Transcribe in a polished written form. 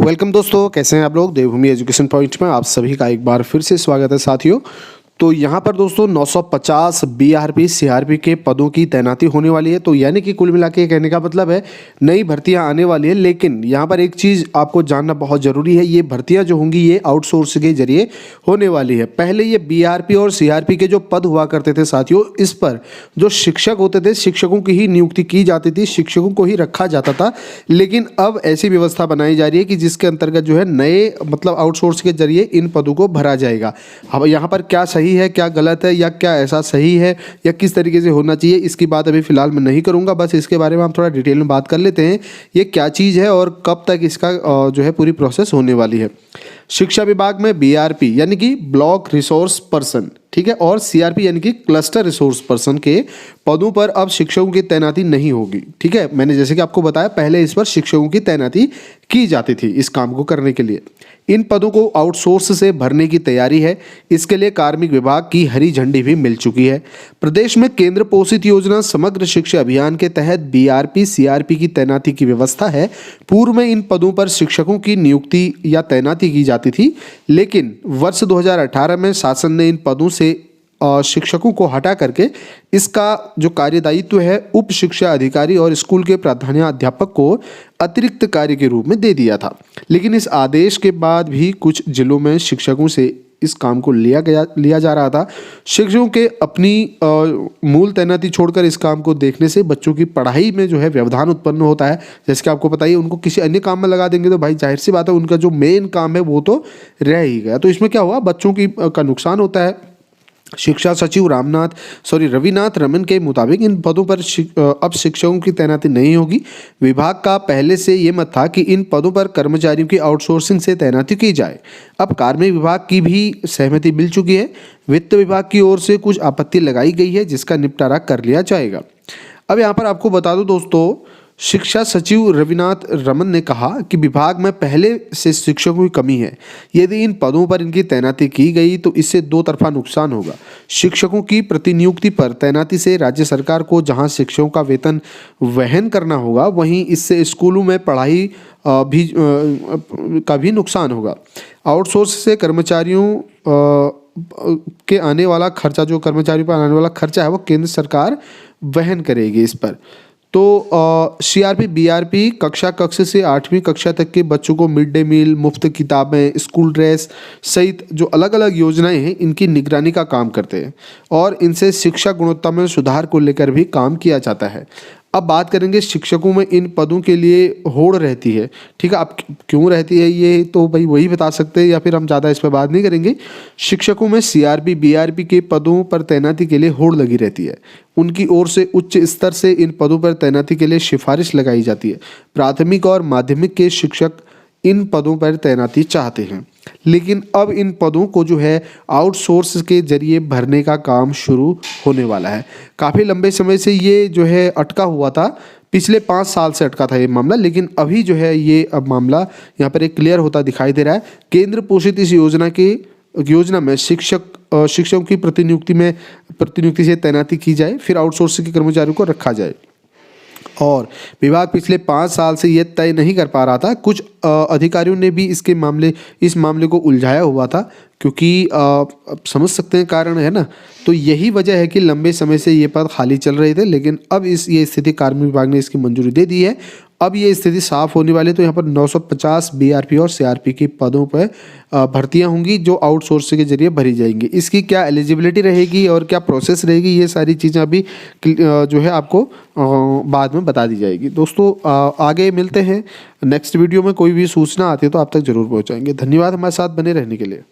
Welcome दोस्तों, कैसे हैं आप लोग। देवभूमि एजुकेशन पॉइंट में आप सभी का एक बार फिर से स्वागत है साथियों। तो यहाँ पर दोस्तों 950 बीआरपी सीआरपी के पदों की तैनाती होने वाली है। तो यानी कि कुल मिला के कहने का मतलब है नई भर्तियां आने वाली है। लेकिन यहाँ पर एक चीज़ आपको जानना बहुत ज़रूरी है, ये भर्तियां जो होंगी ये आउटसोर्स के जरिए होने वाली है। पहले ये बीआरपी और सीआरपी के जो पद हुआ करते थे साथियों, इस पर जो शिक्षक होते थे, शिक्षकों की ही नियुक्ति की जाती थी, शिक्षकों को ही रखा जाता था। लेकिन अब ऐसी व्यवस्था बनाई जा रही है कि जिसके अंतर्गत जो है नए मतलब आउटसोर्स के जरिए इन पदों को भरा जाएगा। अब यहाँ पर क्या सही है, क्या गलत है, या क्या ऐसा सही है, या किस तरीके से होना चाहिए, इसकी बात अभी फिलहाल मैं नहीं करूंगा। बस इसके बारे में हम थोड़ा डिटेल में बात कर लेते हैं, ये क्या चीज़ है और कब तक इसका जो है पूरी प्रोसेस होने वाली है। शिक्षा विभाग में बीआरपी यानी कि ब्लॉक रिसोर्स पर्सन, ठीक है, और सीआरपी यानी कि क्लस्टर रिसोर्स पर्सन के पदों पर अब शिक्षकों की तैनाती नहीं होगी। ठीक है, मैंने जैसे कि आपको बताया पहले इस पर शिक्षकों की तैनाती की जाती थी इस काम को करने के लिए। इन पदों को आउटसोर्स से भरने की तैयारी है। इसके लिए कार्मिक विभाग की हरी झंडी भी मिल चुकी है। प्रदेश में केंद्र पोषित योजना समग्र शिक्षा अभियान के तहत बीआरपी सीआरपी की तैनाती की व्यवस्था है। पूर्व में इन पदों पर शिक्षकों की नियुक्ति या तैनाती की जाती थी, लेकिन वर्ष 2018 में शासन ने इन पदों से शिक्षकों को हटा करके इसका जो कार्यदायित्व है उप शिक्षा अधिकारी और स्कूल के प्रधानाध्यापक को अतिरिक्त कार्य के रूप में दे दिया था। लेकिन इस आदेश के बाद भी कुछ जिलों में शिक्षकों से इस काम को लिया जा रहा था। शिक्षकों के अपनी मूल तैनाती छोड़कर इस काम को देखने से बच्चों की पढ़ाई में जो है व्यवधान उत्पन्न होता है। जैसे कि आपको पता ही, उनको किसी अन्य काम में लगा देंगे तो भाई जाहिर सी बात है उनका जो मेन काम है वो तो रह ही गया। तो इसमें क्या हुआ, बच्चों का नुकसान होता है। शिक्षा सचिव रविनाथ रमन के मुताबिक इन पदों पर अब शिक्षकों की तैनाती नहीं होगी। विभाग का पहले से ये मत था कि इन पदों पर कर्मचारियों की आउटसोर्सिंग से तैनाती की जाए। अब कार्मिक विभाग की भी सहमति मिल चुकी है। वित्त विभाग की ओर से कुछ आपत्ति लगाई गई है जिसका निपटारा कर लिया जाएगा। अब यहाँ पर आपको बता दूं दोस्तों, शिक्षा सचिव रविनाथ रमन ने कहा कि विभाग में पहले से शिक्षकों की कमी है। यदि इन पदों पर इनकी तैनाती की गई तो इससे दो तरफा नुकसान होगा। शिक्षकों की प्रतिनियुक्ति पर तैनाती से राज्य सरकार को जहां शिक्षकों का वेतन वहन करना होगा, वहीं इससे स्कूलों में पढ़ाई का भी नुकसान होगा। आउटसोर्स से कर्मचारियों के आने वाला खर्चा, जो कर्मचारियों पर आने वाला खर्चा है वो केंद्र सरकार वहन करेगी इस पर। तो सीआरपी बीआरपी कक्ष से 8वीं कक्षा तक के बच्चों को मिड डे मील, मुफ्त किताबें, स्कूल ड्रेस सहित जो अलग अलग योजनाएं हैं इनकी निगरानी का काम करते हैं और इनसे शिक्षा गुणवत्ता में सुधार को लेकर भी काम किया जाता है। अब बात करेंगे शिक्षकों में इन पदों के लिए होड़ रहती है। ठीक है, अब क्यों रहती है ये तो भाई वही बता सकते हैं, या फिर हम ज़्यादा इस पर बात नहीं करेंगे। शिक्षकों में सीआरपी बीआरपी के पदों पर तैनाती के लिए होड़ लगी रहती है। उनकी ओर से उच्च स्तर से इन पदों पर तैनाती के लिए सिफारिश लगाई जाती है। प्राथमिक और माध्यमिक के शिक्षक इन पदों पर तैनाती चाहते हैं, लेकिन अब इन पदों को जो है आउटसोर्स के जरिए भरने का काम शुरू होने वाला है। काफ़ी लंबे समय से ये जो है अटका हुआ था, पिछले 5 साल से अटका था ये मामला, लेकिन अभी जो है ये अब मामला यहाँ पर एक क्लियर होता दिखाई दे रहा है। केंद्र पोषित इस योजना में शिक्षकों की प्रतिनियुक्ति से तैनाती की जाए, फिर आउटसोर्सिंग के कर्मचारियों को रखा जाए। और विभाग पिछले 5 साल से ये तय नहीं कर पा रहा था। कुछ अधिकारियों ने भी इस मामले को उलझाया हुआ था, क्योंकि समझ सकते हैं कारण है ना। तो यही वजह है कि लंबे समय से ये पद खाली चल रहे थे, लेकिन अब ये स्थिति कार्मिक विभाग ने इसकी मंजूरी दे दी है। अब ये स्थिति साफ होने वाली है। तो यहाँ पर 950 बीआरपी और सीआरपी के पदों पर भर्तियां होंगी जो आउटसोर्सिंग के जरिए भरी जाएंगी। इसकी क्या एलिजिबिलिटी रहेगी और क्या प्रोसेस रहेगी, ये सारी चीज़ें अभी जो है आपको बाद में बता दी जाएगी। दोस्तों आगे मिलते हैं नेक्स्ट वीडियो में। कोई भी सूचना आती है तो आप तक जरूर पहुँचाएंगे। धन्यवाद हमारे साथ बने रहने के लिए।